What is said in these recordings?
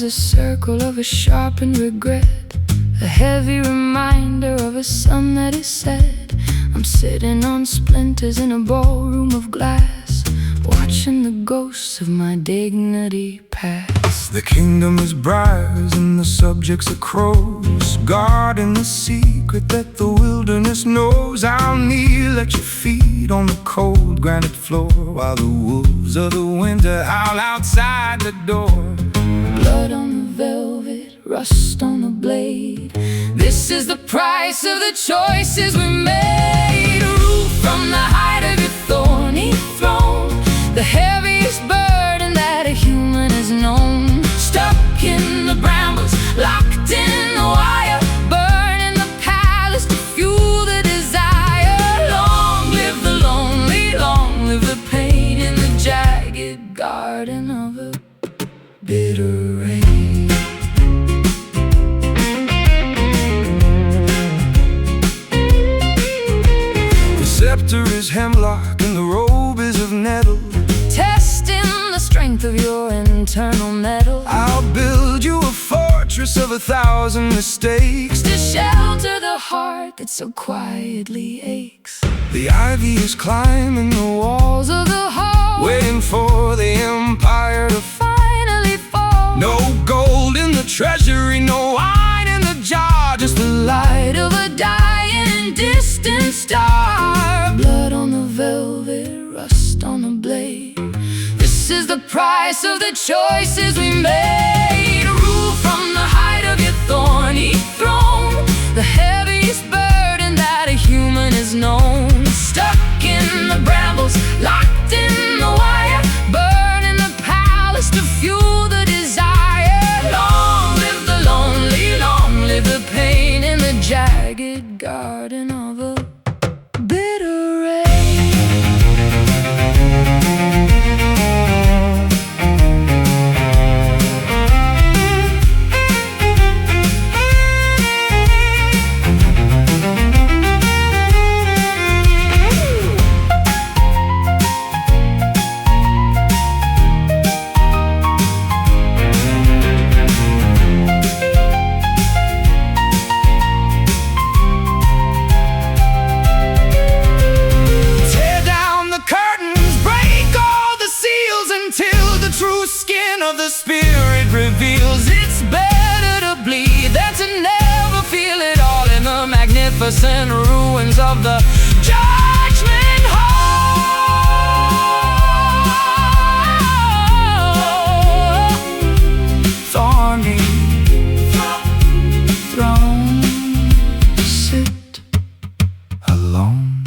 a circle of a sharpened regret, a heavy reminder of a sun that is set. I'm sitting on splinters in a ballroom of glass, watching the ghosts of my dignity pass. The kingdom is briars and the subjects are crows, guarding the secret that the wilderness knows. I'll kneel at your feet on the cold granite floor, while the wolves of the winter howl outside the door. Blood on the velvet, rust on the blade. This is the price of the choices we made. A roof from the height of your thorny throne, the heaviest burden that a human has known. Stuck in the brambles, locked in the wire, burning the palace to fuel the desire. Long live the lonely, long live the pain in the jagged garden of a bitter rain. The scepter is hemlock and the robe is of nettle, Testing the strength of your internal metal, I'll build you a fortress of 1,000 mistakes, to shelter the heart that so quietly aches. the ivy is climbing the walls Of the heart, waiting for the empire to finally fall. No gold in the treasury, no wine in the jar, just the light Light of a dying distant star. Blood on the velvet, rust on the blade. This is the price of the choices we made. Rule from the height of your thorny throne, the heaviest burden that a human has known. Stuck in the brambles, locked in the wire, burning the palace to fuel the desire. Long live the lonely, long live the pain in the jagged garden of a bitter rain. Of the spirit reveals it's better to bleed than to never feel it all in the magnificent ruins of the judgment hall. Thorny throne, sit alone.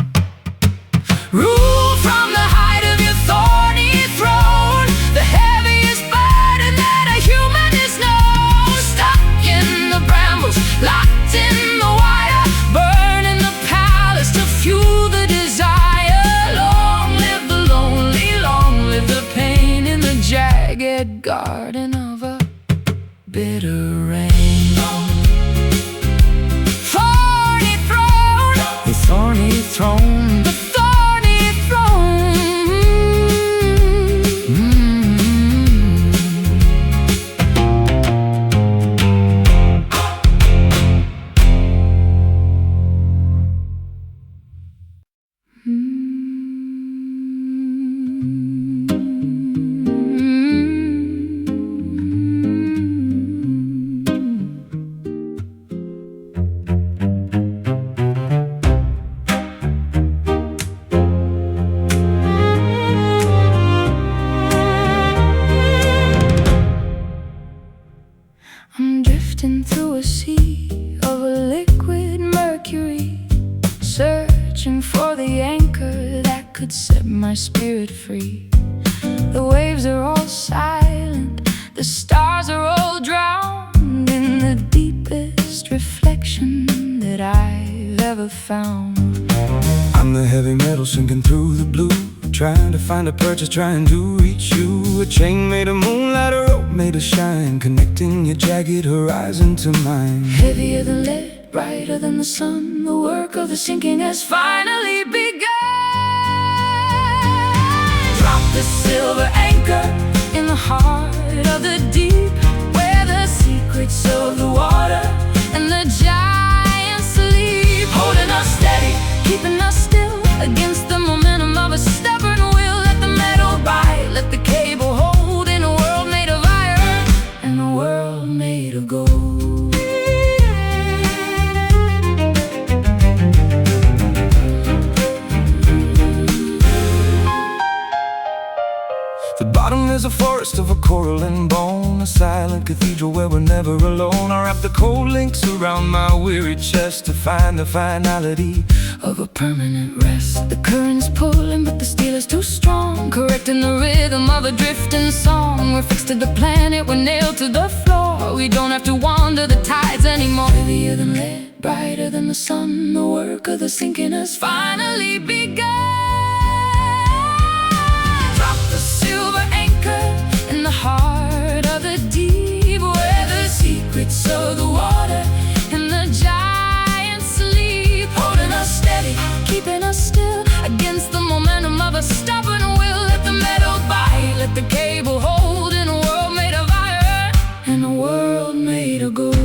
Rule from the height of your thorny throne, the heaviest burden that a human is known. Stuck in the brambles, locked in the wire, burning the palace to fuel the desire. Long live the lonely, long live the pain in the jagged garden of a bitter rain. Thorny throne, the thorny throne, the thorny throne. I'm drifting through a sea of a liquid mercury, searching for the anchor that could set my spirit free. The waves are all silent, the stars are all drowned in the deepest reflection that I've ever found. I'm the heavy metal sinking through the blue, trying to find a purchase, trying to reach you. A chain made of moonlight, a rope made of shine, connecting your jagged horizon to mine. Heavier than lead, brighter than the sun, the work of the sinking has finally begun. Drop the silver anchor in the heart of the deep, where the secrets of the water, and the giants sleep, holding us steady, keeping us still against the momentum of a stubborn will. Let the metal bite, let the cable hold, in a world made of iron and a world made of gold. The bottom is a forest of a coral and bone, a silent cathedral where we're never alone. I wrap the cold links around my weary chest to find the finality of a permanent rest. The current's pulling, but the steel is too strong, correcting the rhythm of a drifting song. We're fixed to the planet, we're nailed to the floor. We don't have to wander the tides anymore. Heavier than lead, brighter than the sun, the work of the sinking has finally begun. Drop the silver anchor in the heart of the deep, where the secrets of the water and the giants sleep, holding us steady, keeping us still against the momentum of a stubborn will. Let the metal bite, let the cable hold, in a world made of iron and a world made of gold.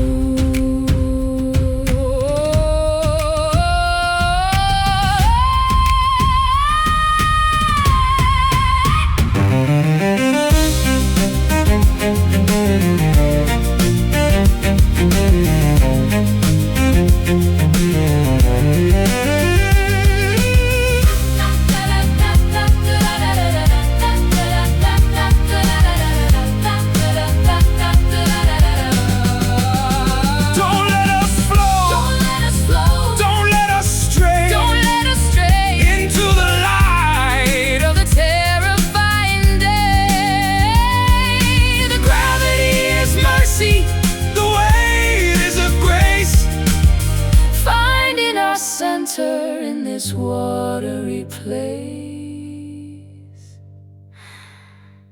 In this watery place,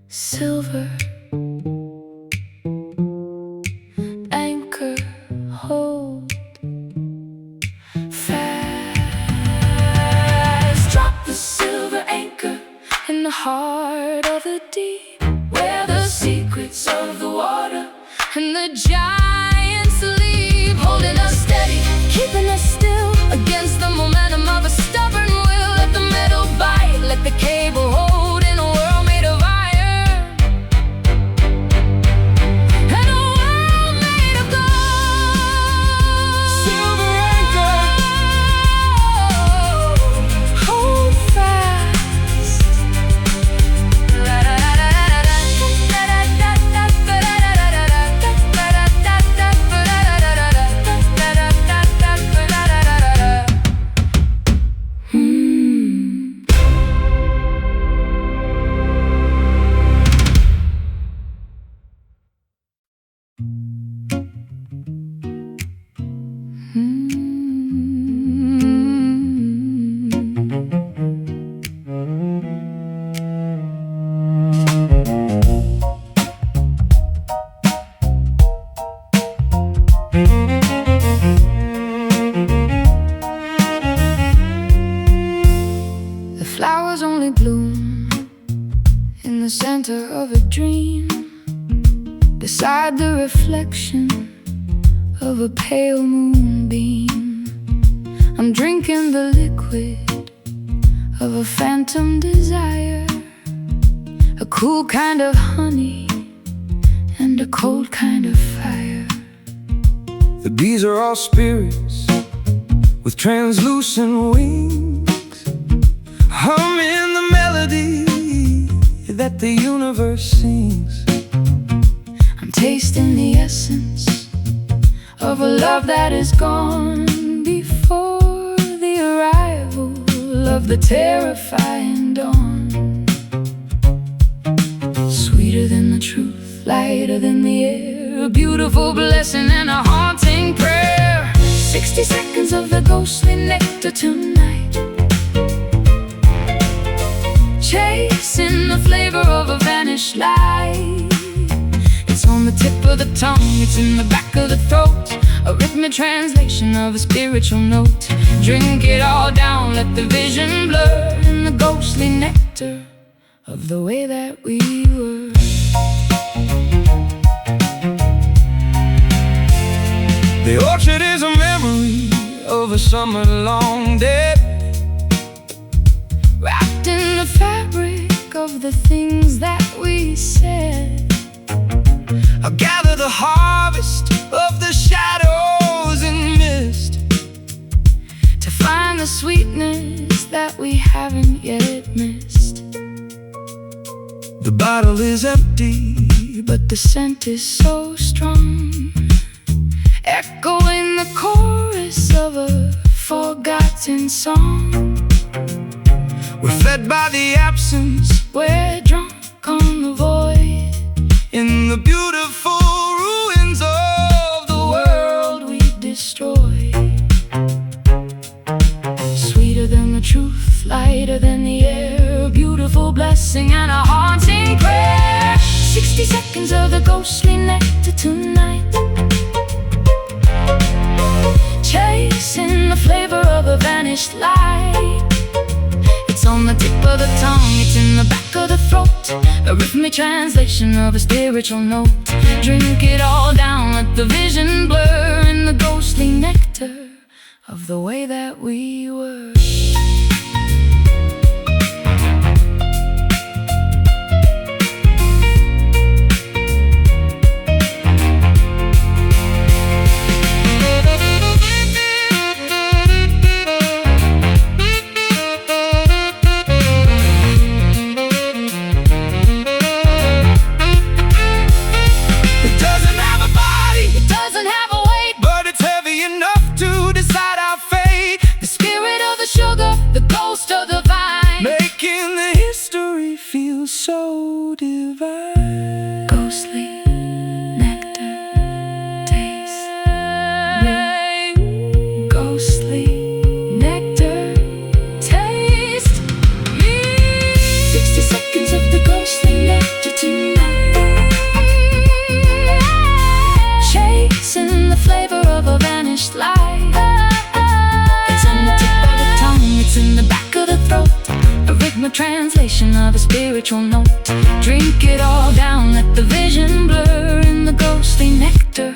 silver anchor, hold fast. Drop the silver anchor in the heart of the deep, where the secrets of the water and the giants sleep, holding us steady, keeping us still against the momentum of a stubborn will. Let the metal bite, let the cable hold, in a world made of iron and a world made of gold. Silver anchor, hold fast. The flowers only bloom in the center of a dream, beside the reflection of a pale moonbeam. I'm drinking the liquid of a phantom desire, a cool kind of honey and a cold kind of fire. the bees are all spirits with translucent wings, humming the melody that the universe sings. I'm tasting the essence of a love that is gone before the arrival of the terrifying dawn. Sweeter than the truth, lighter than the air, a beautiful blessing and a haunting prayer. 60 seconds of the ghostly nectar tonight, chasing the flavor of a vanished light. It's on the tip of the tongue, it's in the back of the throat, a rhythmic translation of a spiritual note. Drink it all down, let the vision blur in the ghostly nectar of the way that we were. The orchard is a memory of a summer-long day, wrapped in the fabric of the things that we said. I'll gather the harvest of the shadows and mist, to find the sweetness that we haven't yet missed. The bottle is empty, but the scent is so strong, echoing the chorus of a forgotten song. we're fed by the absence, we're drunk on the void, in the beautiful ruins of the world we destroy. Sweeter than the truth, lighter than the air, beautiful blessing and a haunting prayer. 60 seconds of the ghostly nectar tonight, chasing the flavor of a vanished light. It's on the tip of the tongue, it's in the back of the throat, a rhythmic translation of a spiritual note. Drink it all down, let the vision blur in the ghostly nectar of the way that we were. So divine. Ghostly nectar, taste me. Ghostly nectar, taste me. 60 seconds of the ghostly nectar tonight, chasing the flavor of a vanished light. It's on the tip of the tongue, it's in the back of the throat, a rhythmic translation of a spiritual note. Drink it all down, let the vision blur in the ghostly nectar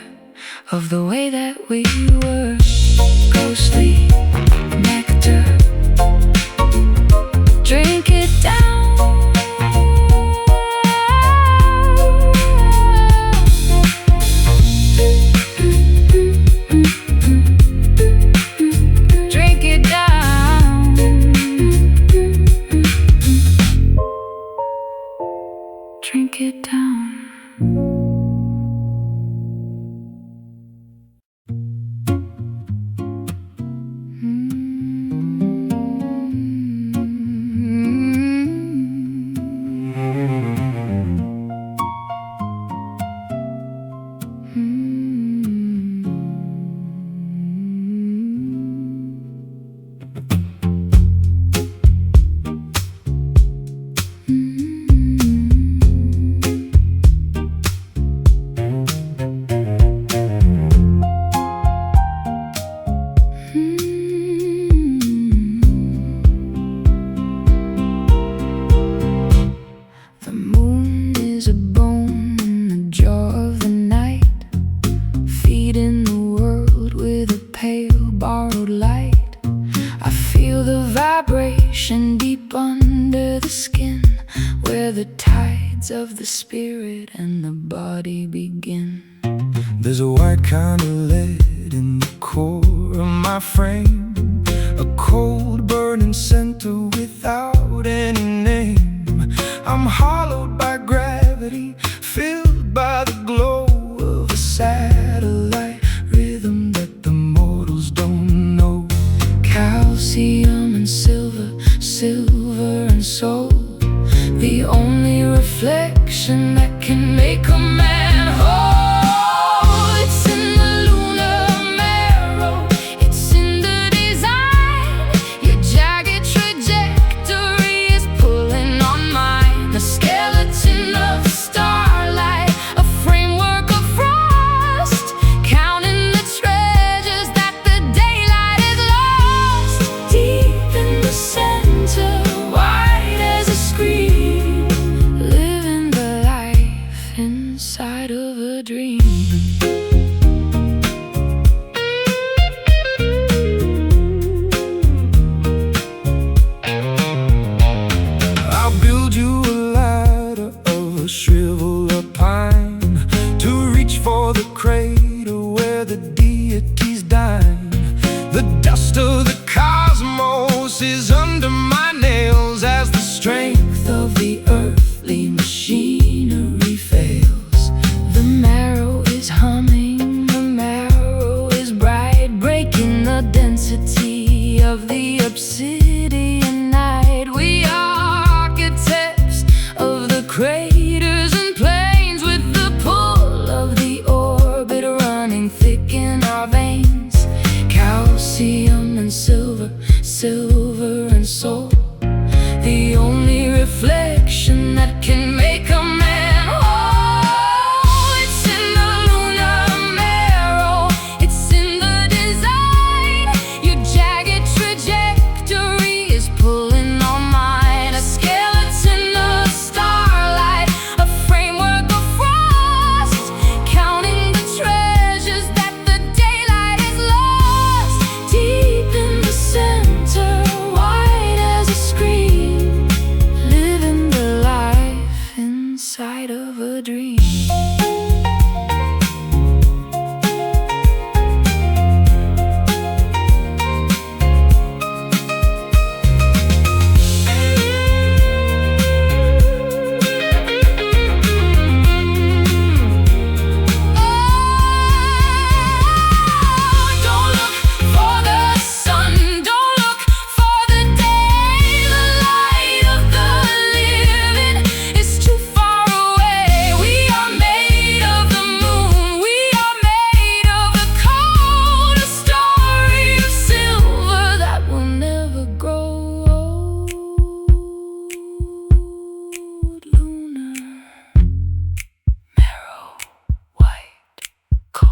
of the way that we were. Ghostly nectar, drink it down. Drink it down. Drink it down. Of the spirit and the body begin. There's a white kind of lead in the core of my frame, a cold burning center without any name. I'm hollowed by gravity, filled by the glow of a satellite rhythm that the mortals don't know. Calcium and silver, silver and soul, the only reflection that can make a man whole. It's in the lunar marrow, it's in the design. Your jagged trajectory is pulling on mine. A skeleton of starlight, a framework of frost, counting the treasures that the daylight has lost. Deep in the center, white as a screen, inside of a craters and plains, with the pull of the orbit running thick in our veins. Calcium and silver, silver and soul, the only reflection that can make a man whole. It's in the lunar marrow, it's in the design. Your jagged trajectory is pulling on mine. A skeleton of starlight, a framework of frost, counting the treasures that the daylight has lost. Deep in the center, wide as a screen, living the life inside of a dream. Don't look for the sun, don't look for the day. The light of the living is too far away. We are made of the moon, we are made of the cold. A story of silver that will never grow old. Lunar marrow, white, cold.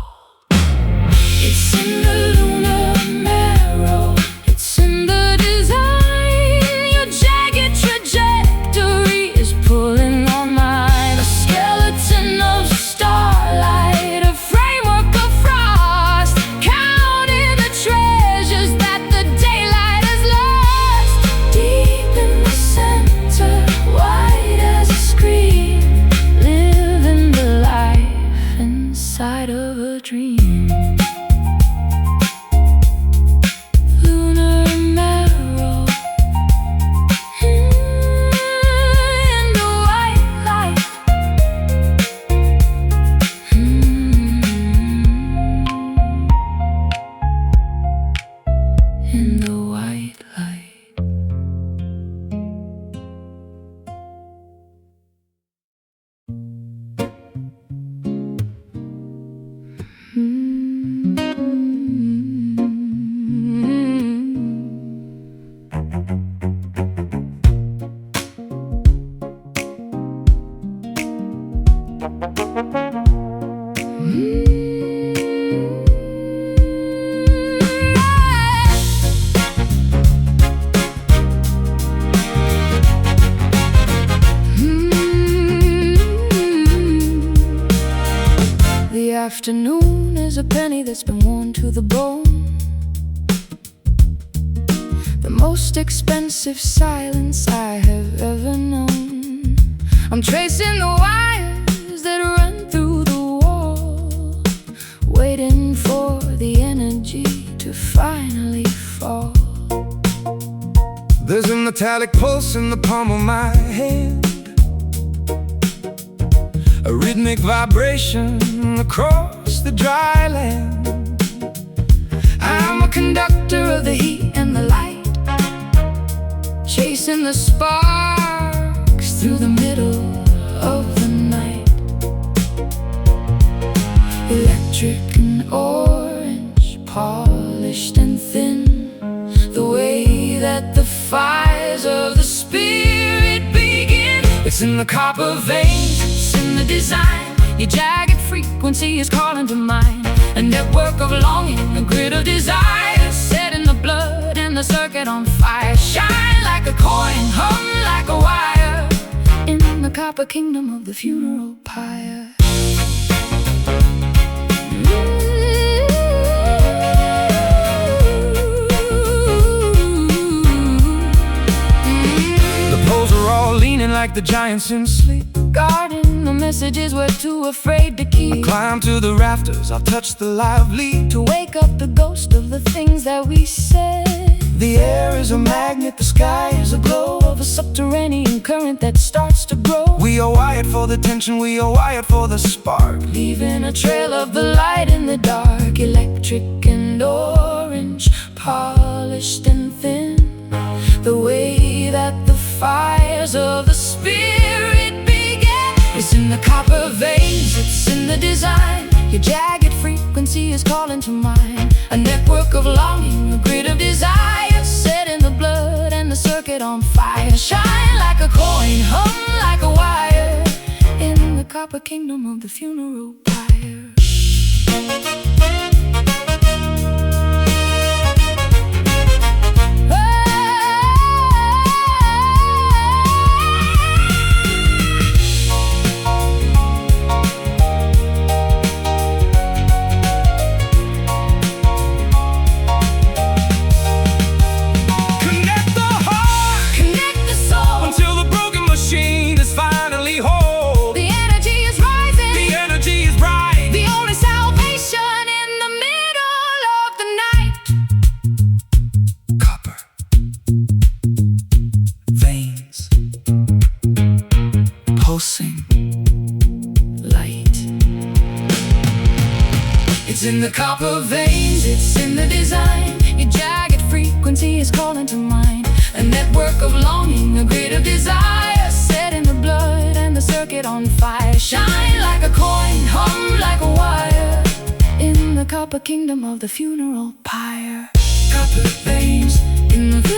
It's in the lunar marrow, it's in the design. Your jagged trajectory is pulling on mine. A skeleton of starlight, a framework of frost, counting the treasures that the daylight has lost. Deep in the center, wide as a screen, living the life inside of a dream. Lunar marrow, in the white light, in the white light. The afternoon is a penny that's been worn to the bone. The most expensive silence I have ever known. I'm tracing the wires that run through the wall, waiting for the energy to finally fall. There's a metallic pulse in the palm of my hand, a rhythmic vibration across the dry land. I'm a conductor of the heat and the light, chasing the sparks through the middle of the night. Electric and orange, polished and thin, the way that the fires of the spirit begin. It's in the copper veins, It's in the design. Your jagged frequency is calling to mind. A network of longing, a grid of desire, set in the blood and the circuit on fire. Shine like a coin, hum like a wire, in the copper kingdom of the funeral pyre. the poles are all leaning like the giants in sleep. Guarding the messages we're too afraid to I keep. climb to the rafters, I'll touch the live lead. To wake up the ghost of the things that we said. The air is a magnet, the sky is a glow Of a subterranean current that starts to grow. We are wired for the tension, we are wired for the spark. Leaving a trail of the light in the dark. Electric and orange, polished and thin, the way that the fires of the spirit begin. It's in the copper veins, it's in the design. Your jagged frequency is calling to mind. A network of longing, a grid of desire, set in the blood and the circuit on fire. Shine like a coin, hum like a wire, in the copper kingdom of the funeral pyre. It's in the copper veins, it's in the design. Your jagged frequency is calling to mind. A network of longing, a grid of desire, set in the blood and the circuit on fire. Shine like a coin, hum like a wire, in the copper kingdom of the funeral pyre. Copper veins in the veins.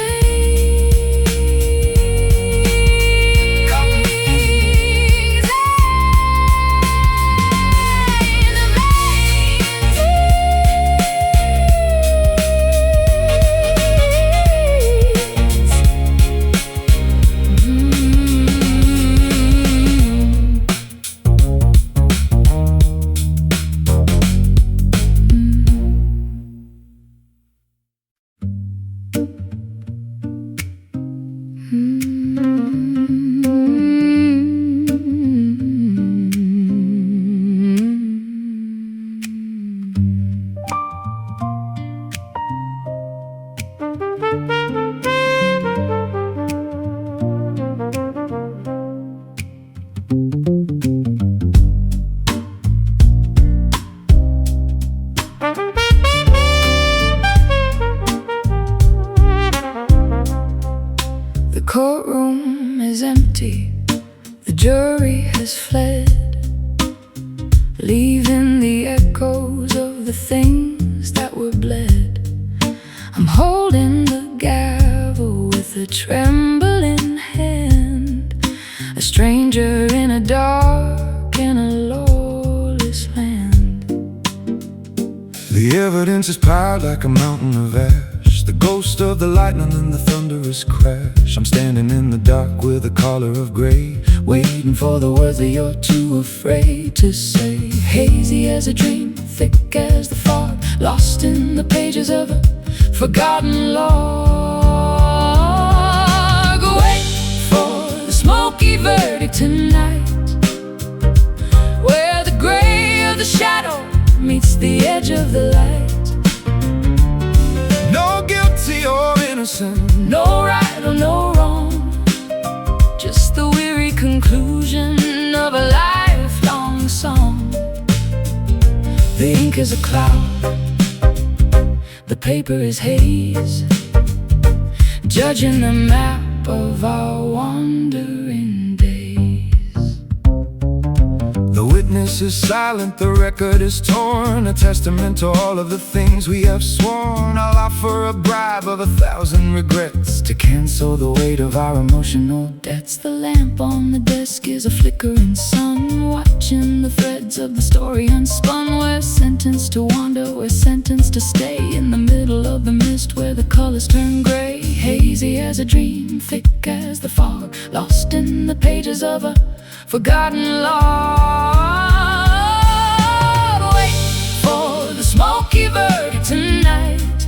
The courtroom is empty, the jury has fled, leaving the echoes of the things that were bled. I'm holding the gavel with a trembling hand, a stranger in a dark and a lawless land. The evidence is piled like a mountain of ash, the ghost of the lightning and the thunderous crash. I'm standing in the dark with a collar of gray, waiting for the words that you're too afraid to say. Hazy as a dream, thick as the fog, lost in the pages of a forgotten log. Wait for the smoky verdict tonight, where the gray of the shadow meets the edge of the light. No guilty or innocent, no right or no wrong, just the weary conclusion of a lifelong song. The ink is a cloud, the paper is haze, judging the map of our wandering days. the witness is silent, the record is torn, a testament to all of the things we have sworn. I'll offer a bribe of 1,000 regrets to cancel the weight of our emotional debts. The lamp on the desk is a flickering sun, watching the threads of the story unspun. We're sentenced to wander, we're sentenced to stay in the middle of the mist where the colors turn gray. Hazy as a dream, thick as the fog, lost in the pages of a forgotten log. Wait for the smoky verdict tonight,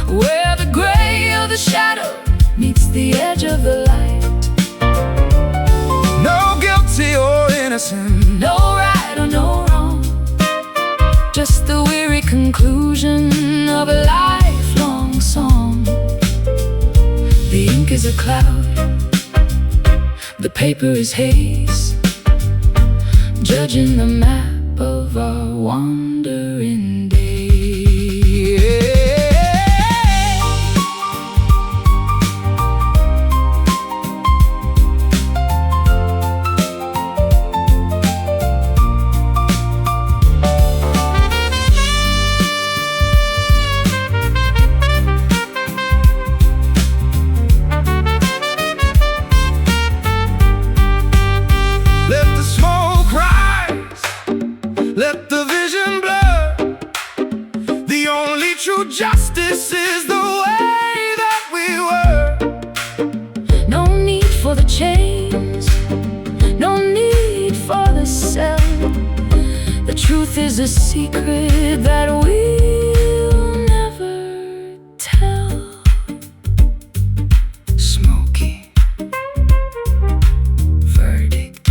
where the gray of the shadow meets the edge of the light. No guilty or innocent, no right or no wrong, just the weary conclusion of a lifelong song. The ink is a cloud, the paper is haze, judging the map of our wandering days. this is the way that we were. No need for the chains, no need for the cell. The truth is a secret that we'll never tell. Smoky verdict,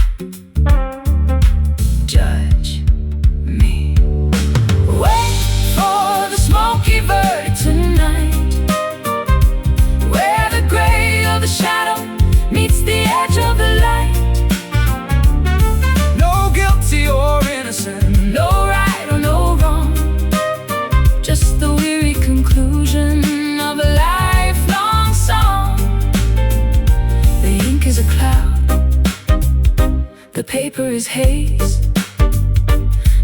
judge me. Wait for the smoky verdict tonight, where the gray of the shadow meets the edge of the light. No guilty or innocent, No right or no wrong, just the weary conclusion of a lifelong song. The ink is a cloud, the paper is haze,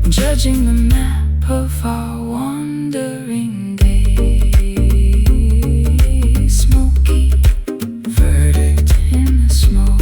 judging the map of our wandering days. Smoky verdict in the smoke.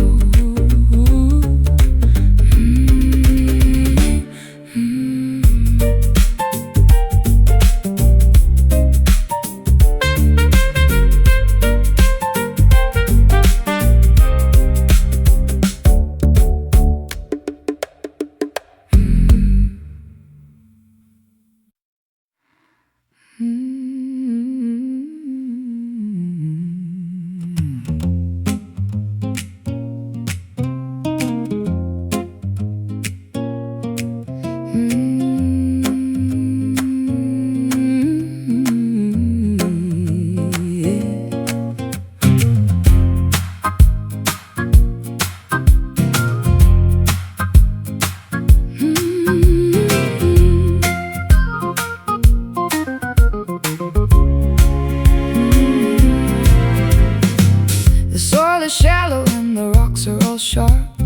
Shallow and the rocks are all sharp,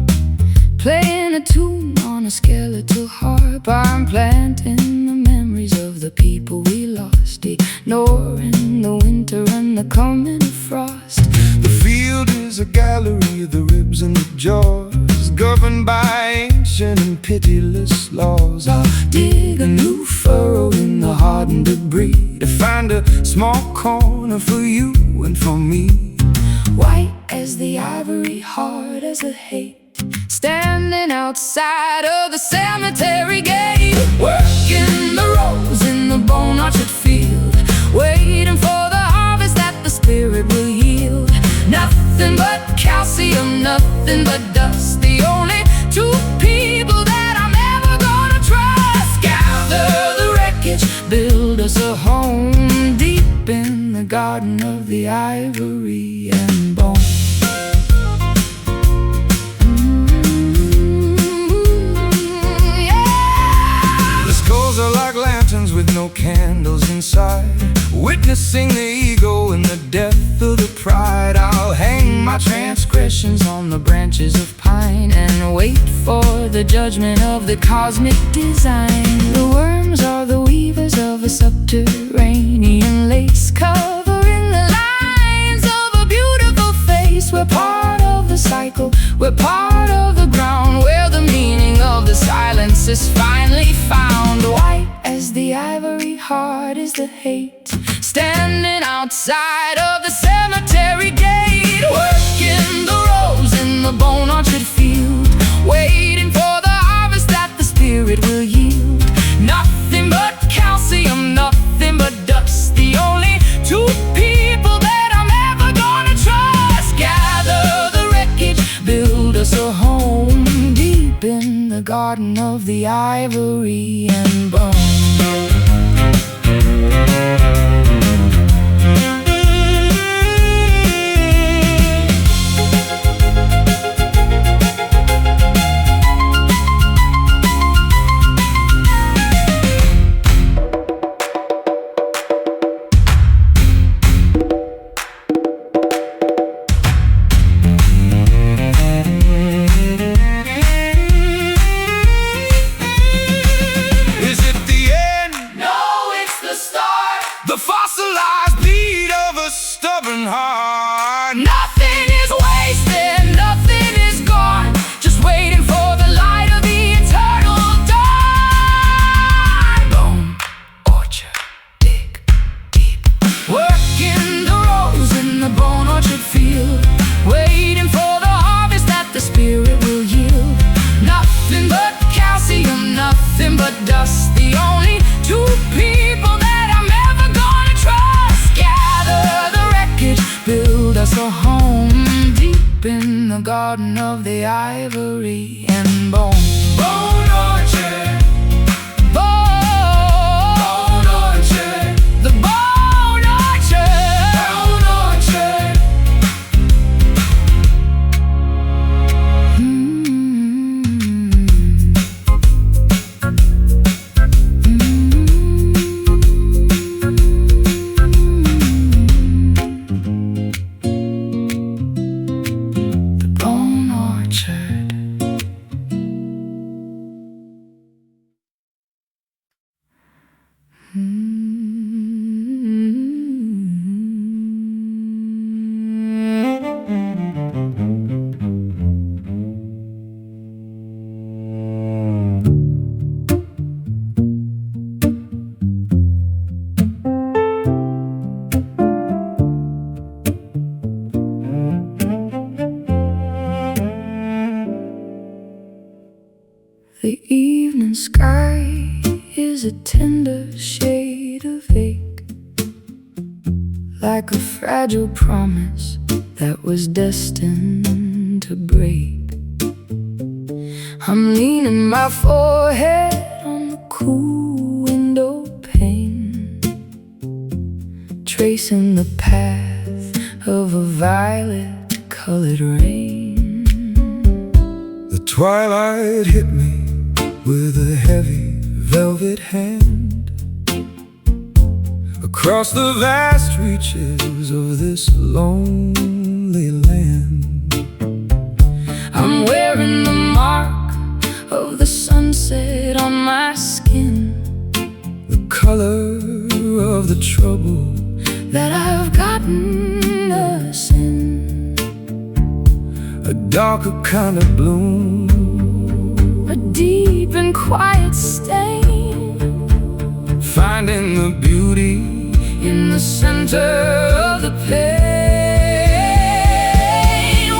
playing a tune on a skeletal harp. I'm planting the memories of the people we lost, ignoring the winter and the coming of frost. the field is a gallery of the ribs and the jaws, governed by ancient and pitiless laws. I'll dig a new furrow in the hardened debris To find a small corner for you and for me. white as the ivory, hard as the hate, standing outside of the cemetery gate, working the rows in the bone orchard field, waiting for the harvest that the spirit will yield. Nothing but calcium, nothing but dust, the only two people that I'm ever gonna trust. Gather the wreckage, build us a home deep in the garden of the ivory and bone. With no candles inside, witnessing the ego and the death of the pride. I'll hang my transgressions on the branches of pine and wait for the judgment of the cosmic design. The worms are the weavers of a subterranean lace, covering the lines of a beautiful face. We're part of the cycle, we're part of the ground, where the meaning of the silence is finally found. White as the ivory, hard is the hate, standing outside of the cemetery gate, working the rows in the bone orchard field, waiting for the harvest that the spirit will yield. Nothing but calcium, nothing but dust, the only two people that I'm ever gonna trust. Gather the wreckage, build us a home deep in the garden of the ivory and bone. Is it the end? No, it's the start. The dust, the only two people that I'm ever gonna trust. Gather the wreckage, build us a home deep in the garden of the ivory and bone. Bone orchard, Bone orchard, the bone orchard, bone orchard. the bone orchard. The evening sky is a tender shade of ache, like a fragile promise that was destined to break. I'm leaning my forehead on the cool window pane, tracing the path of a violet-colored rain. The twilight hit me with a heavy velvet hand across the vast reaches of this lonely land. I'm wearing the mark of the sunset on my skin, The color of the trouble that I've gotten us in. a darker kind of bloom, A deep and quiet stain, finding the beauty in the center of the pain.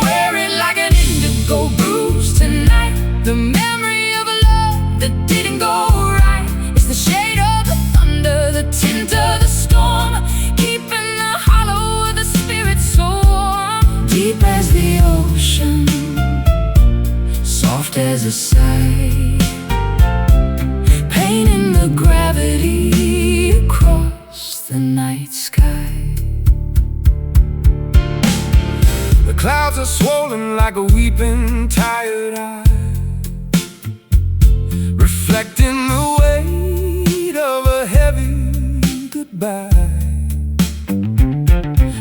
Wearing like an indigo bruise tonight, the memory of a love that didn't go right. It's the shade of the thunder, the tint of the storm, keeping the hollow of the spirit so warm. deep as the ocean, soft as a sigh, painting the gravity across the night sky. The clouds are swollen like a weeping, tired eye, reflecting the weight of a heavy goodbye.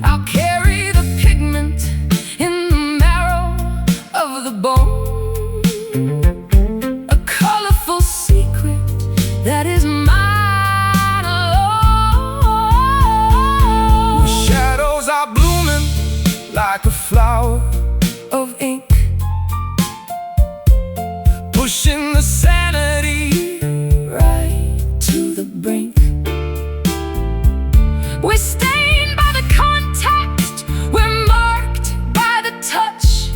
I'll carry the pigment in the marrow of the bone, A colorful secret that is mine alone. The shadows are blooming like a flower Of ink, pushing the sanity. right to the brink. we're stained by the contact, we're marked by the touch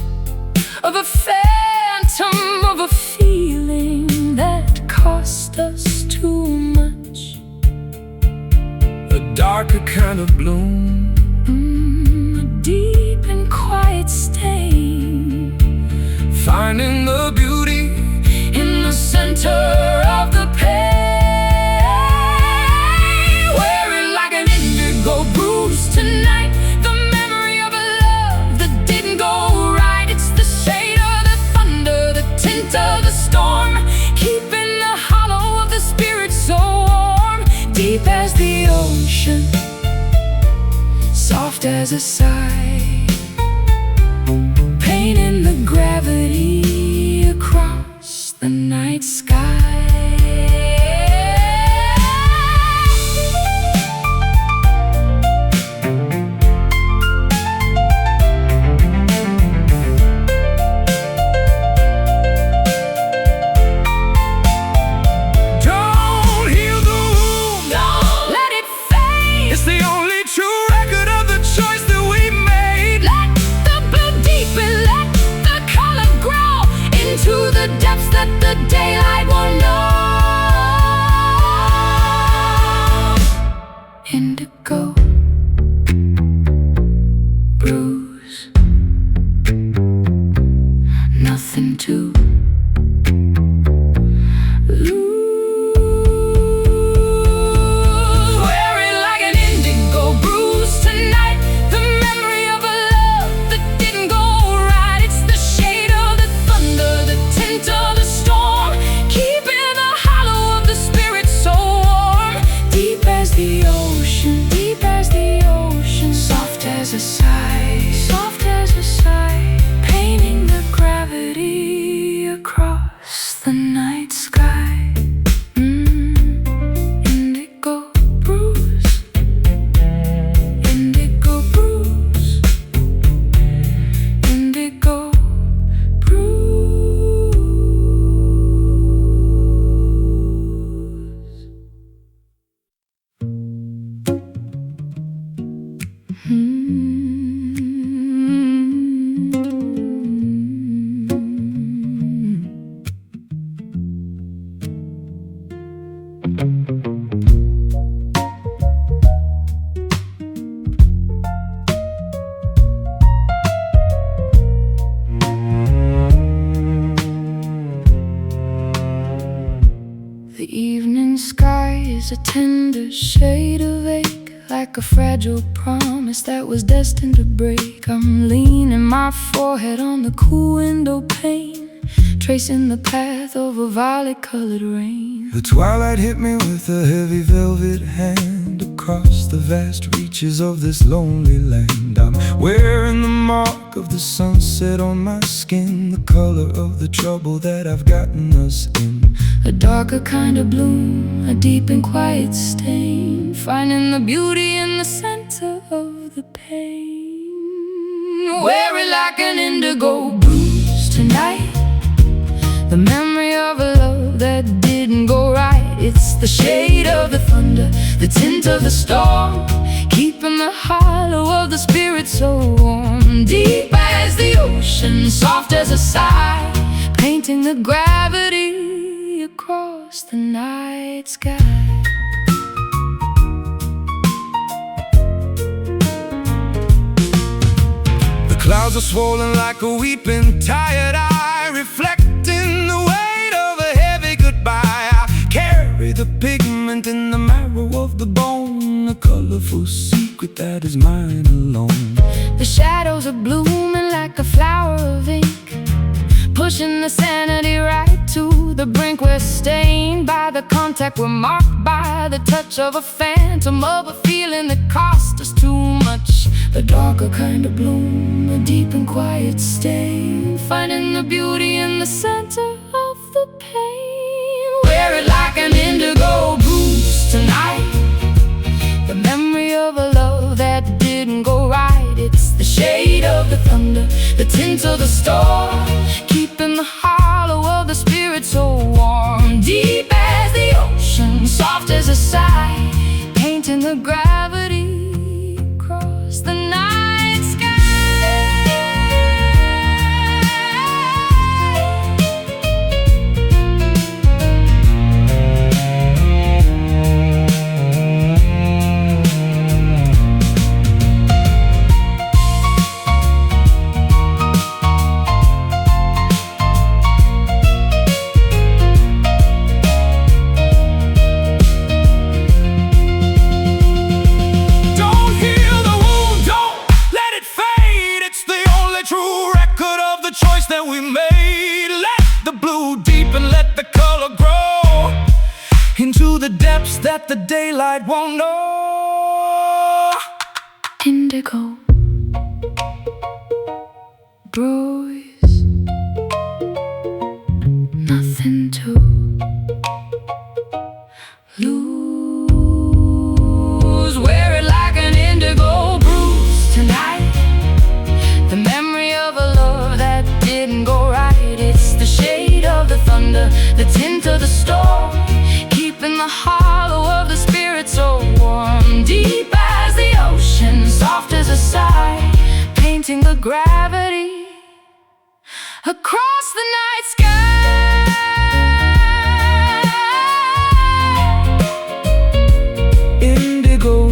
Of a phantom, of a feeling that cost us too much. A darker kind of bloom, A deep and quiet stain, finding the beauty in the center of the pain. wearing like an indigo bruise tonight, the memory of a love that didn't go right. It's the shade of the thunder, the tint of the storm, keeping the hollow of the spirit so warm. Deep as the ocean, soft as a sigh, painting the gravity across the night sky. don't heal the wound. Don't let it fade. It's the only true record of the choice that we made. leaves a tender shade of ache, like a fragile promise that was destined to break. I'm leaning my forehead on the cool window pane, tracing the path of a violet-colored rain. The twilight hit me with a heavy velvet hand across the vast reaches of this lonely land. I'm wearing the mark of the sunset on my skin, the color of the trouble that I've gotten us in. A darker kind of bloom, a deep and quiet stain, finding the beauty in the center of the pain. Wear it like an indigo bruise tonight, the memory of a love that didn't go right. It's the shade of the thunder, the tint of the storm, keeping the hollow of the spirit so warm. Deep as the ocean, soft as a sigh, painting the gravity across the night sky. The clouds are swollen like a weeping, tired eye, reflecting the weight of a heavy goodbye. I carry the pigment in the marrow of the bone, a colorful secret that is mine alone. The shadows are blooming like a flower of ink, pushing the sanity right to the brink. We're stained by the contact, we're marked by the touch of a phantom, of a feeling that cost us too much. A darker kind of bloom, a deep and quiet stain, finding the beauty in the center of the pain. Wear it like an indigo bruise tonight, the memory of a love that didn't go right. It's the shade of the thunder, the tint of the storm, keeping the hollow of the spirit so warm. Deep as the ocean, soft as a sigh, painting the gravity across the night sky. That we made, let the blue deepen, let the color grow into the depths that the daylight won't know. Indigo bruise, nothing to lose. Wear it like an indigo bruise tonight, the memory of a love that didn't go right. It's the shade of the thunder, the tint of the storm, keeping the hollow of the spirit so warm. Deep as the ocean, soft as a sigh, painting the gravity across the night sky. Indigo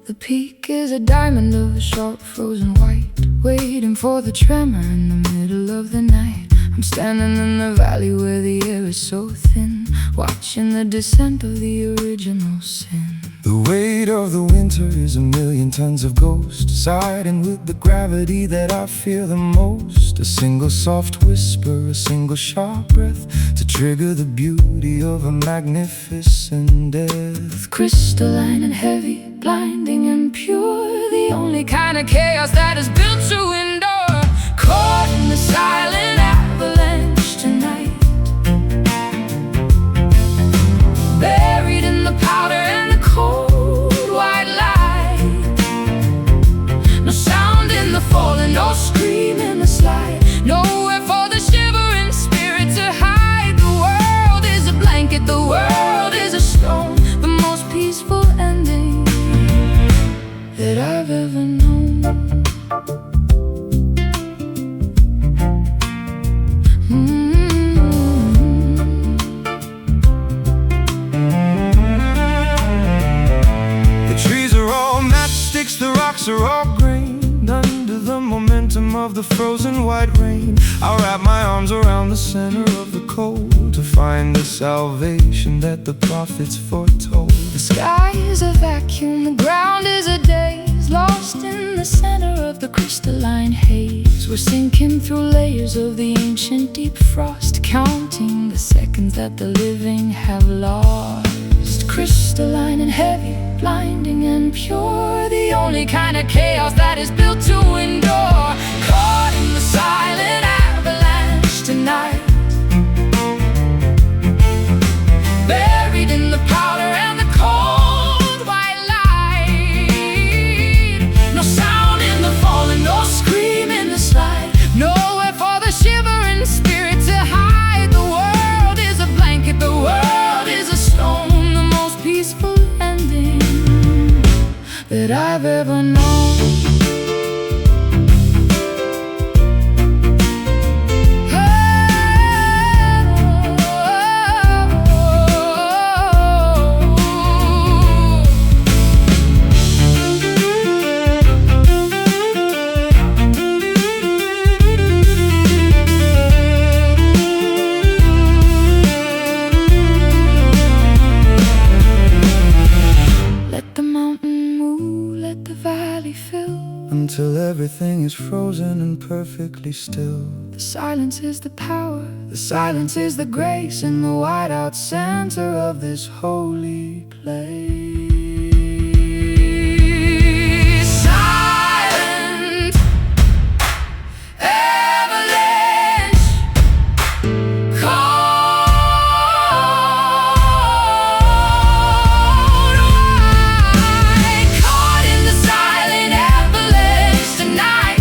The peak is a diamond of a sharp frozen white, waiting for the tremor in the middle of the night. I'm standing in the valley where the air is so thin, watching the descent of the original sin. The weight of the winter is a million tons of ghost, siding with the gravity that I fear the most. A single soft whisper, a single sharp breath, to trigger the beauty of a magnificent death. Crystalline and heavy, blinding and pure, the only kind of chaos that is built to endure. Caught in the silent avalanche tonight, buried in the powder and the cold white light. No sound in the falling, no scream in the slide, nowhere for the shivering spirit to hide. The world is a blanket, the world is a stone, the most peaceful ending that I've ever known. The rocks are all grained under the momentum of the frozen white rain. I'll wrap my arms around the center of the cold to find the salvation that the prophets foretold. The sky is a vacuum, the ground is a daze, lost in the center of the crystalline haze. We're sinking through layers of the ancient deep frost, counting the seconds that the living have lost. Crystalline and heavy, blinding and pure, the only kind of chaos that is built to endure. Caught in the silent avalanche tonight, buried in the powder and the cold white light. No sound in the falling, no scream in the slide, nowhere for the shivering spirit to hide. The world is a blanket, the world is a stone, peaceful ending that I've ever known. Until everything is frozen and perfectly still. The silence is the power, the silence is the grace, in the whiteout center of this holy place. Silent avalanche, cold white, caught in the silent avalanche tonight.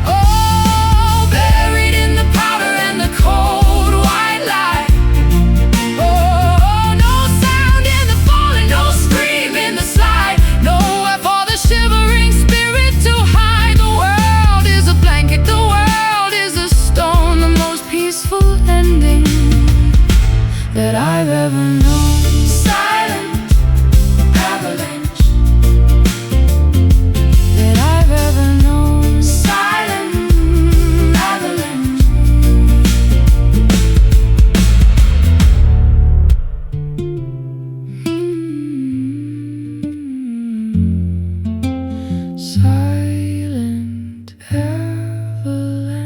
Oh, buried in the powder and the cold white light. Oh, no sound in the falling, no scream in the slide, nowhere for the shivering spirit to hide. The world is a blanket, the world is a stone, the most peaceful ending that I've ever known. Silent avalanche that I've ever known. Silent avalanche. Silent avalanche.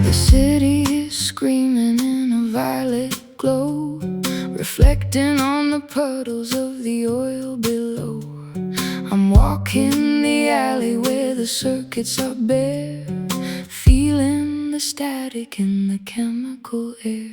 The city is screaming in a violet glow, reflecting on the puddles of the oil below. I'm walking the alley where the circuits are bare, feeling the static in the chemical air.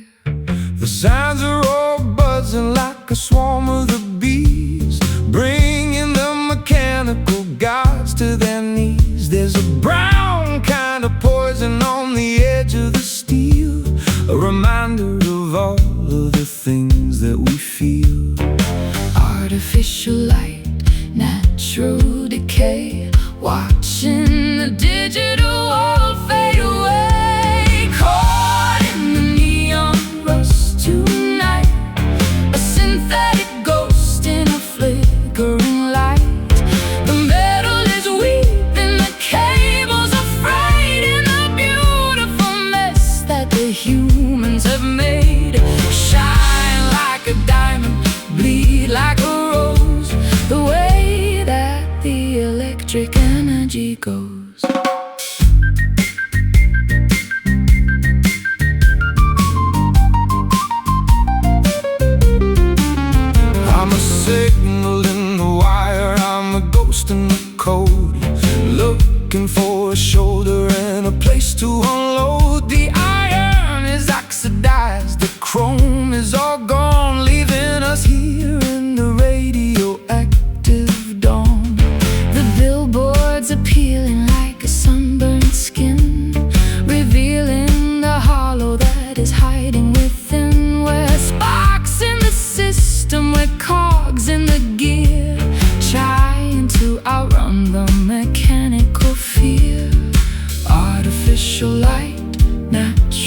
The signs are all buzzing like a swarm of the bees, bringing the mechanical gods to their knees. There's a brown kind of poison on the edge of the steel, a reminder of all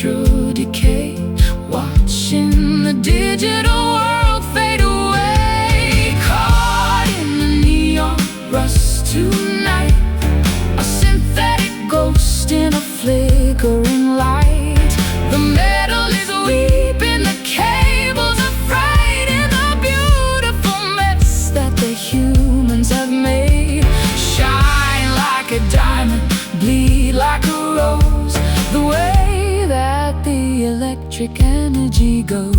natural decay, watching the digital world fade away. Caught in the neon rust tonight, a synthetic ghost in a flickering light. The metal is weeping, the cables are frayed in the beautiful mess that the humans have made. Shine like a diamond, bleed like a rose, the way that the electric energy goes.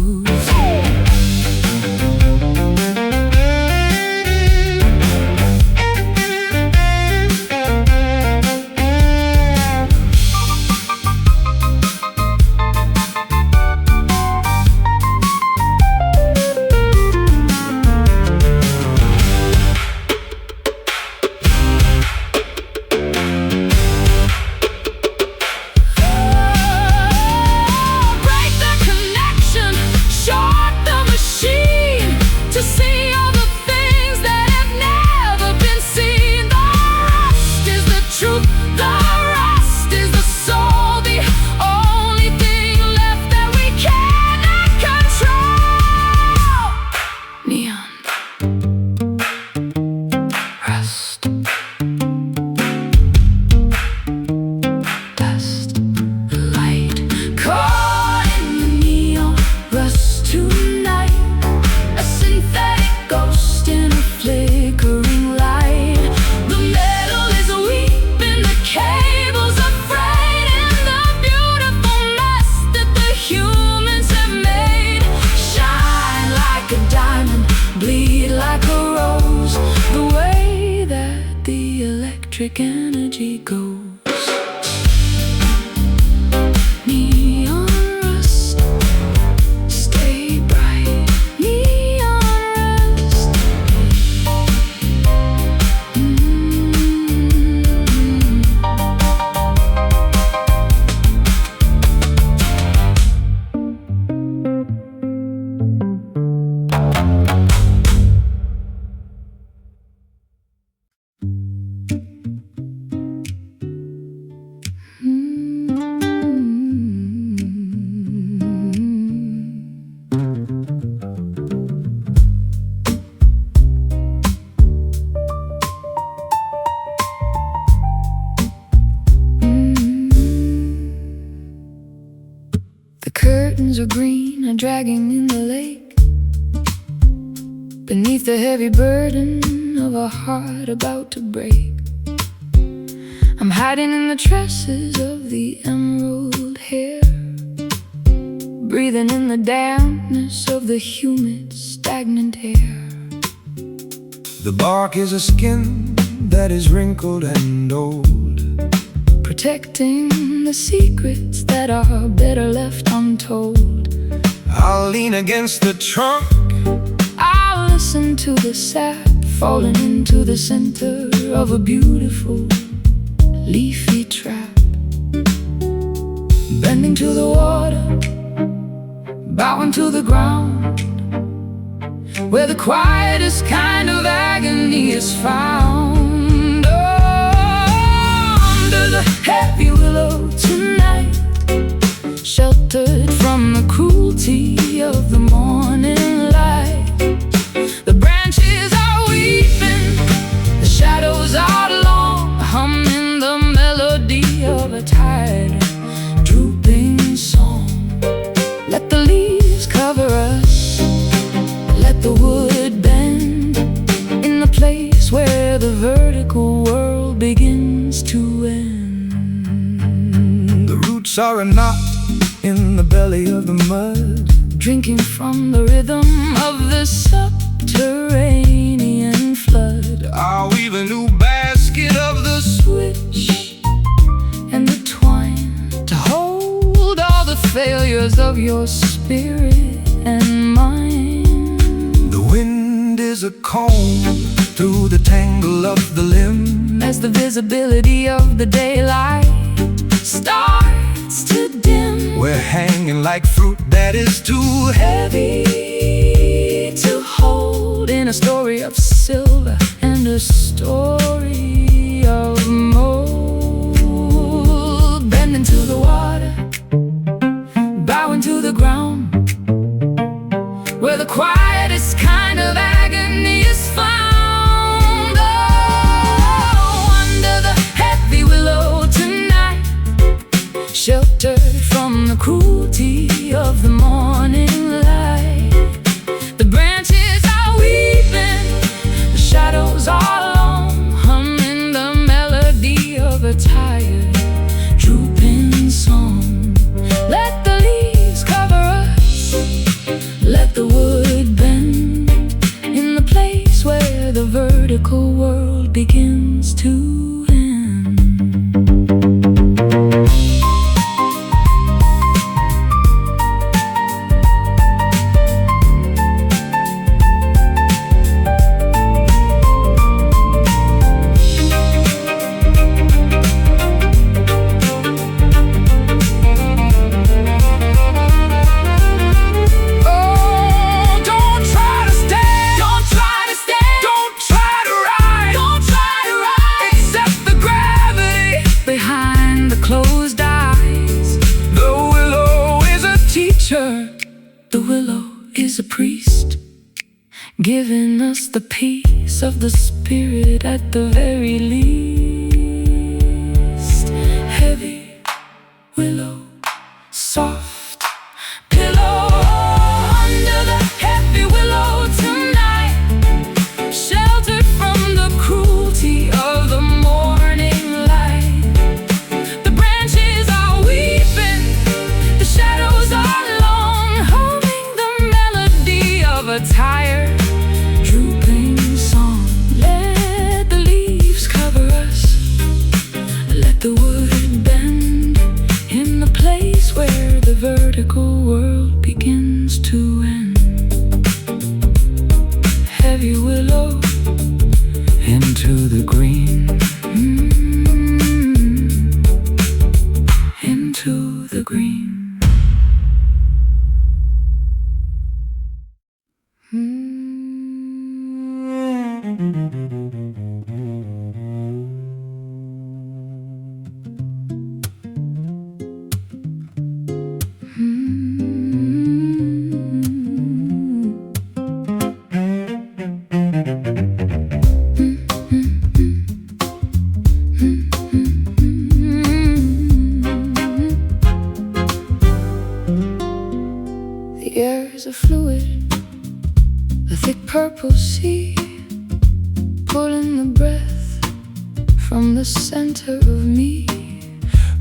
Energy goes. Neon rust, stay bright. Neon rust. Curtains are green, are dragging in the lake, beneath the heavy burden of a heart about to break. I'm hiding in the tresses of the emerald hair, breathing in the dampness of the humid, stagnant air. The bark is a skin that is wrinkled and old, protecting the secrets that are better left untold. I'll lean against the trunk, I'll listen to the sap falling into the center of a beautiful leafy trap. Bending to the water, bowing to the ground, where the quietest kind of agony is found. Under the heavy willow tonight, sheltered from the cruelty of the morning light. The branches are weeping, the shadows are long, humming the melody of a tired, drooping song. Let the leaves cover us, let the wood bend in the place where the vertical world begins to end. The roots are a knot in the belly of the mud, drinking from the rhythm of the subterranean flood. I'll weave a new basket of the Switch and the twine to hold all the failures of your spirit and mine. The wind is a comb through the tangle of the limb, as the visibility of the daylight starts to dim. we're hanging like fruit that is too heavy to hold in a story of silver and a story of mold. Bending to the water, quietest kind of agony is found. Oh, under the heavy willow tonight, sheltered from the cruelty of the morning light. The branches are weeping, the shadows are long, humming the melody of a tired, drooping song. Let the leaves cover us, let the wood bend in the place where the vertical world begins to end. The willow is a priest, giving us the peace of the spirit at the very least. Heavy willow, soft pillow, under the heavy willow tonight, sheltered from the cruelty of the morning light. The branches are weeping, the shadows are a tired, drooping song. Let the leaves cover us, let the wood bend in the place where the vertical world begins to end. Heavy willow into the green, into the green. The air is a fluid, a thick purple sea, pulling the breath from the center of me.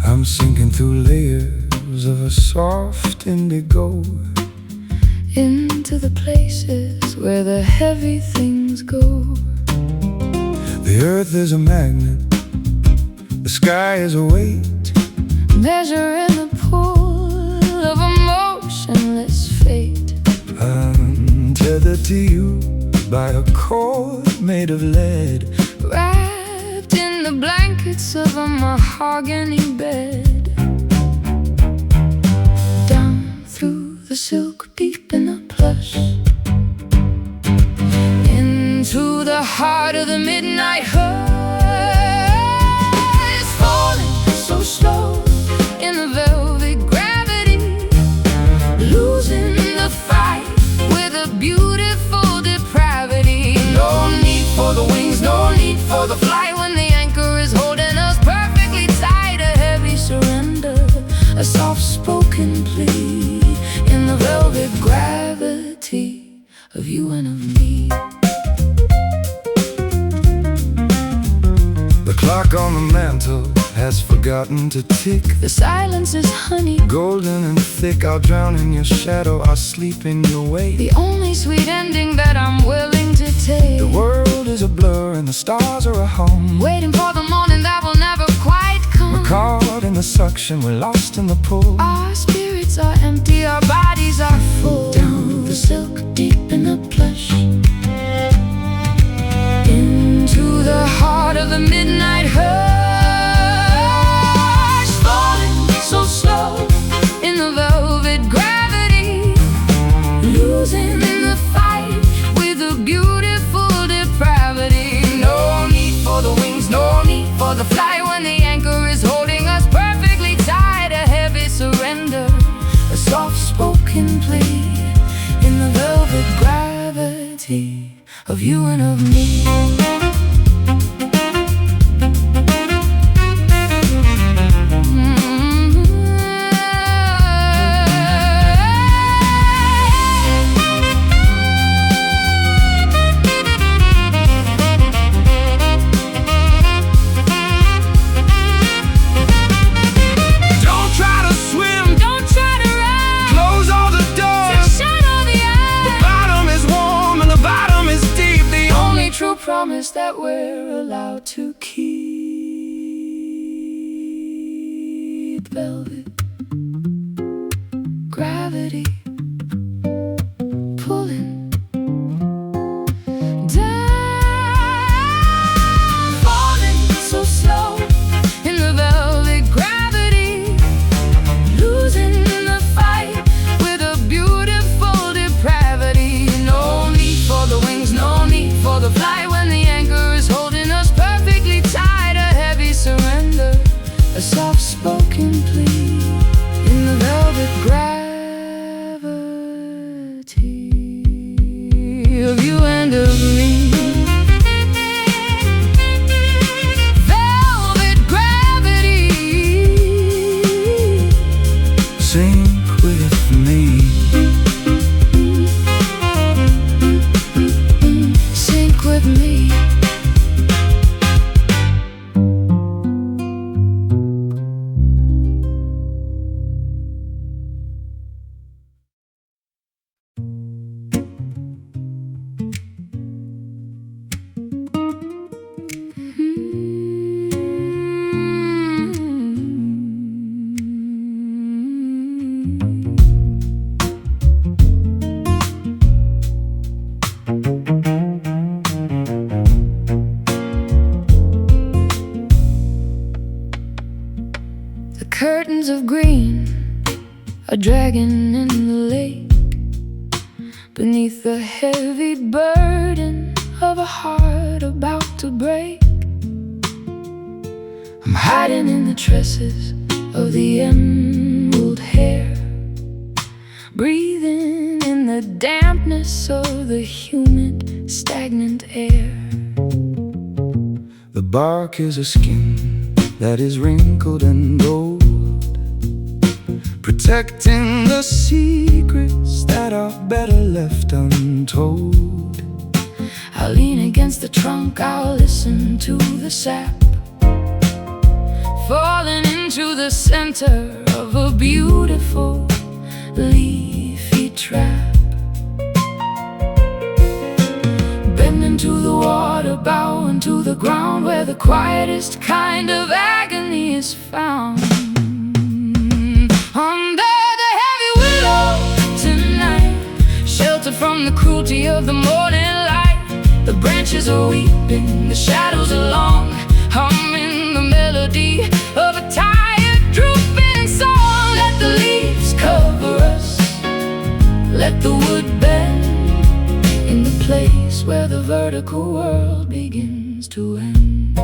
I'm sinking through layers of a soft indigo, into the places where the heavy things go. The earth is a magnet, the sky is a weight, measuring the pull of a motionless fate. I'm tethered to you by a cord made of lead, wrapped in the blankets of a mahogany bed. Down through the silk, deep in the plush, into the heart of the midnight hush, falling so slow in the velvet gravity, losing the fight with a beautiful depravity. No need for the wings, no need for the flight, when the anchor is holding us perfectly tight. A heavy surrender, a soft-spoken plea in the velvet gravity of you and of me. The clock on the mantle has forgotten to tick. The silence is honey, golden and thick. I'll drown in your shadow, I'll sleep in your wake. the only sweet ending that I'm willing to take. The world is a blur and the stars are a home, waiting for the morning that will never quite come. we're caught in the suction, we're lost in the pull. Our spirits are empty, our bodies are full. Down the silk, deep in the plush, into the heart of the midnight hush, falling so slow in the velvet gravity, losing in the fight with a beautiful depravity. No need for the wings, no need for the flight, when the anchor is holding us perfectly tight. A heavy surrender, a soft-spoken plea in the velvet velvet gravity of you and of me. Promise that we're allowed to keep. Velvet gravity pulling down, falling so slow in the velvet gravity, losing the fight with a beautiful depravity. No need for the wings, no need for the flight. A soft-spoken plea in the velvet gravity of you and of me. Velvet gravity, Sink with me. Sink with me. Curtains of green are dragging in the lake beneath the heavy burden of a heart about to break. I'm hiding in the tresses of the emerald hair, breathing in the dampness of the humid, stagnant air. The bark is a skin that is wrinkled and old, protecting the secrets that are better left untold. I'll lean against the trunk, I'll listen to the sap falling into the center of a beautiful leafy trap. Bend into the water, bow into the ground, where the quietest kind of agony is found. Under the heavy willow tonight, sheltered from the cruelty of the morning light, the branches are weeping, the shadows are long, humming the melody of a tired, drooping song. Let the leaves cover us, let the wood bend in the place where the vertical world begins to end.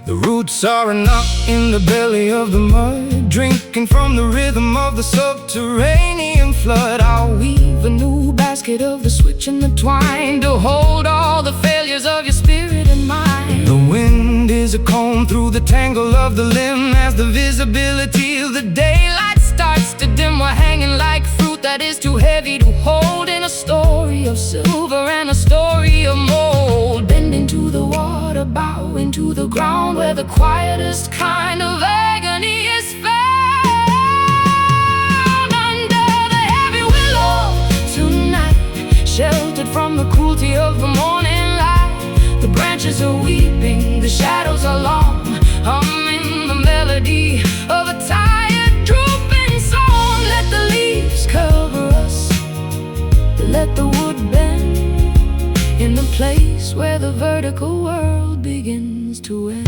The roots are a knot in the belly of the mud, drinking from the rhythm of the subterranean flood. I'll weave a new basket of the switch and the twine to hold all the failures of your spirit and mind. The wind is a comb through the tangle of the limb as the visibility of the daylight starts to dim. We're hanging like fruit that is too heavy to hold in a story of silver and a story of mold. Bend into the water, bow into the ground, where the quietest kind of agony is found. Under the heavy willow tonight, sheltered from the cruelty of the morning light, the branches are weeping, the shadows are long, humming the melody of a tired, drooping song. Let the leaves cover us, let the wood bend in the place where the vertical world begins to end.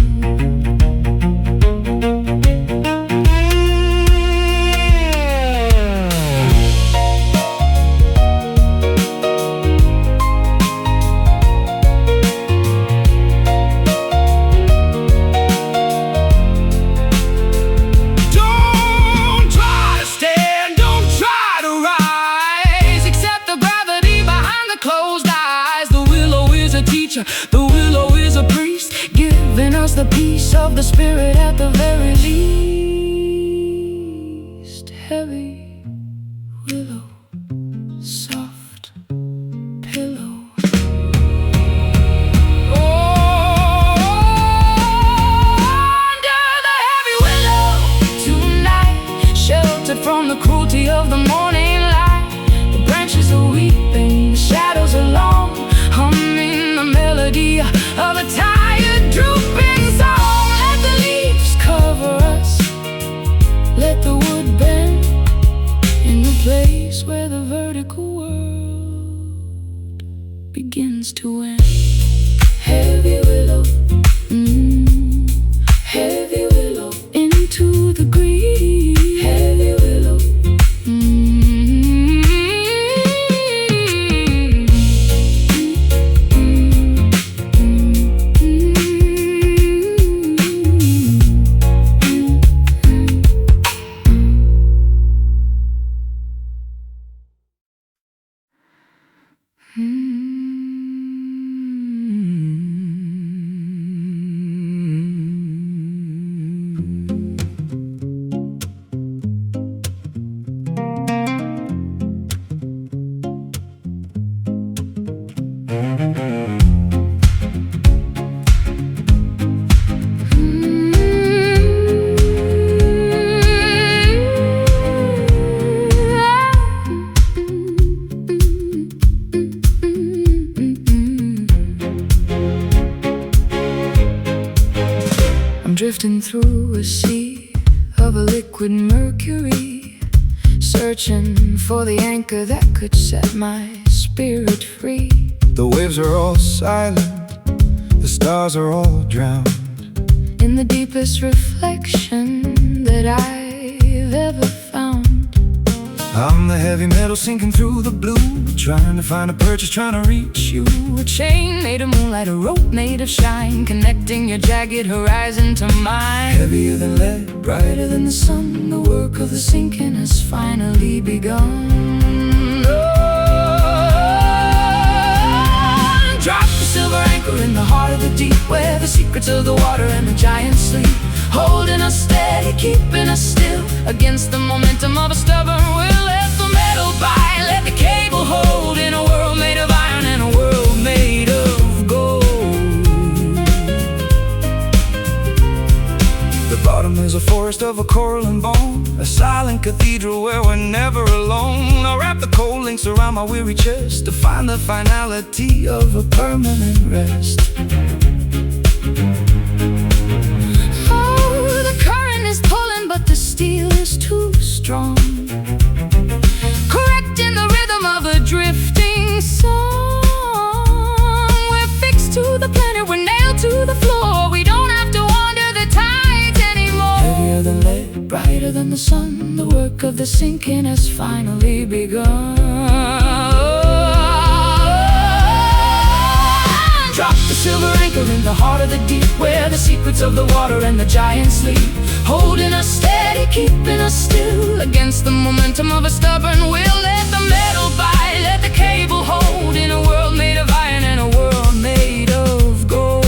Don't try to spirit at the very least. Heavy willow, soft pillow. From the cruelty of the morning light, the branches are weeping, the shadows are long, humming the melody of a tired, drooping song. Let the leaves cover us, let the wood bend in the place where the vertical world begins to end. Heavy willow, heavy willow, into the green. Heavy willow, drifting through a sea of a liquid mercury, searching for the anchor that could set my spirit free. The waves are all silent, the stars are all drowned in the deepest reflection that I've ever found. I'm the heavy metal sinking through the blue, trying to find a purchase, trying to reach you. A chain made of moonlight, a rope made of shine, connecting your jagged horizon to mine. Heavier than lead, brighter than the sun, the work of the sinking has finally begun. Oh, drop the silver anchor in the heart of the deep, where the secrets of the water and the giants sleep, holding us steady, keeping us still against the momentum of a stubborn will. Let the metal bite, let the cable hold, in a world made of iron and a world made of gold. The bottom is a forest of a coral and bone, a silent cathedral where we're never alone. I'll wrap the cold links around my weary chest to find the finality of a permanent rest. Oh, the current is pulling, but the steel is too strong, correcting the rhythm of a drifting song. We're fixed to the planet, we're nailed to the floor. We don't have to wander the tides anymore. Heavier than lead, brighter than the sun, the work of the sinking has finally begun. Drop the silver anchor in the heart of the deep, where the secrets of the water and the giants sleep, holding us steady, keeping us still against the momentum of a stubborn will. Let the metal bite, let the cable hold, in a world made of iron and a world made of gold.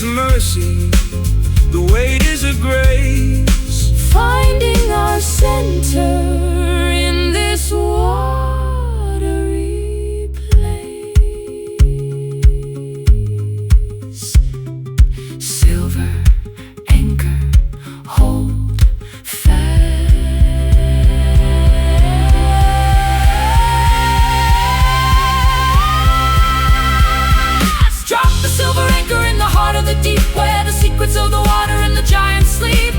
Mercy, the weight is a grace, finding our center in this watery place. Silver anchor, hold fast. Drop the silver anchor in the heart of the deep, where the secrets of the water and the giants sleep,